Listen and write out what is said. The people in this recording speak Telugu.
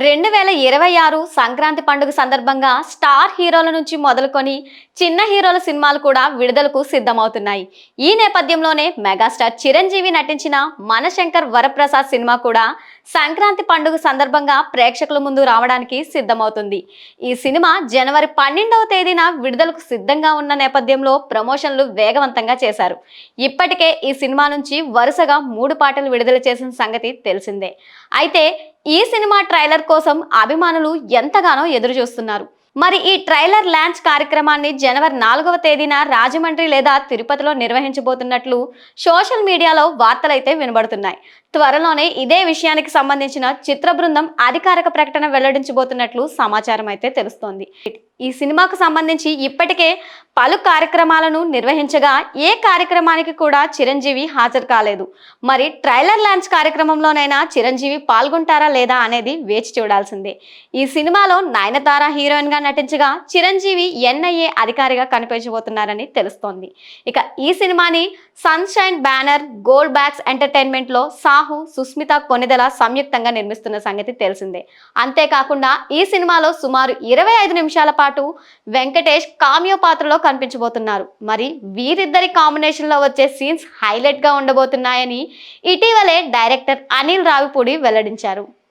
2026 సంక్రాంతి పండుగ సందర్భంగా స్టార్ హీరోల నుంచి మొదలుకొని చిన్న హీరోల సినిమాలు కూడా విడుదలకు సిద్ధమవుతున్నాయి. ఈ నేపథ్యంలోనే మెగాస్టార్ చిరంజీవి నటించిన మనశంకర్ వరప్రసాద్ సినిమా కూడా సంక్రాంతి పండుగ సందర్భంగా ప్రేక్షకుల ముందు రావడానికి సిద్ధమవుతుంది. ఈ సినిమా జనవరి 12వ తేదీన విడుదలకు సిద్ధంగా ఉన్న నేపథ్యంలో ప్రమోషన్లు వేగవంతంగా చేశారు. ఇప్పటికే ఈ సినిమా నుంచి వరుసగా 3 పాటలు విడుదల చేసిన సంగతి తెలిసిందే. అయితే ఈ సినిమా ట్రైలర్ కోసం అభిమానులు ఎంతగానో ఎదురు చూస్తున్నారు. మరి ఈ ట్రైలర్ లాంచ్ కార్యక్రమాన్ని జనవరి 4వ తేదీన రాజమండ్రి లేదా తిరుపతిలో నిర్వహించబోతున్నట్లు సోషల్ మీడియాలో వార్తలైతే వినబడుతున్నాయి. త్వరలోనే ఇదే విషయానికి సంబంధించిన చిత్ర బృందం అధికారిక ప్రకటన వెల్లడించబోతున్నట్లు సమాచారం అయితే తెలుస్తోంది. ఈ సినిమాకు సంబంధించి ఇప్పటికే పలు కార్యక్రమాలను నిర్వహించగా ఏ కార్యక్రమానికి కూడా చిరంజీవి హాజరు కాలేదు. మరి ట్రైలర్ లాంచ్ కార్యక్రమంలోనైనా చిరంజీవి పాల్గొంటారా లేదా అనేది వేచి చూడాల్సిందే. ఈ సినిమాలో నయనతార హీరోయిన్ గా నటించగా చిరంజీవి ఎన్ఐఏ అధికారిగా కనిపించబోతున్నారని తెలుస్తోంది. ఇక ఈ సినిమాని sunshine banner gold backs entertainment లో సాహు, సుస్మిత కొనిదెల సంయుక్తంగా నిర్మిస్తున్న సంగతి తెలిసిందే. అంతేకాకుండా ఈ సినిమాలో సుమారు 25 నిమిషాల పాటు వెంకటేష్ కామియో పాత్రలో కనిపించబోతున్నారు. మరి వీరిద్దరి కాంబినేషన్ లో వచ్చే సీన్స్ హైలైట్ గా ఉండబోతున్నాయని ఇటీవలే డైరెక్టర్ అనిల్ రావిపూడి వెల్లడించారు.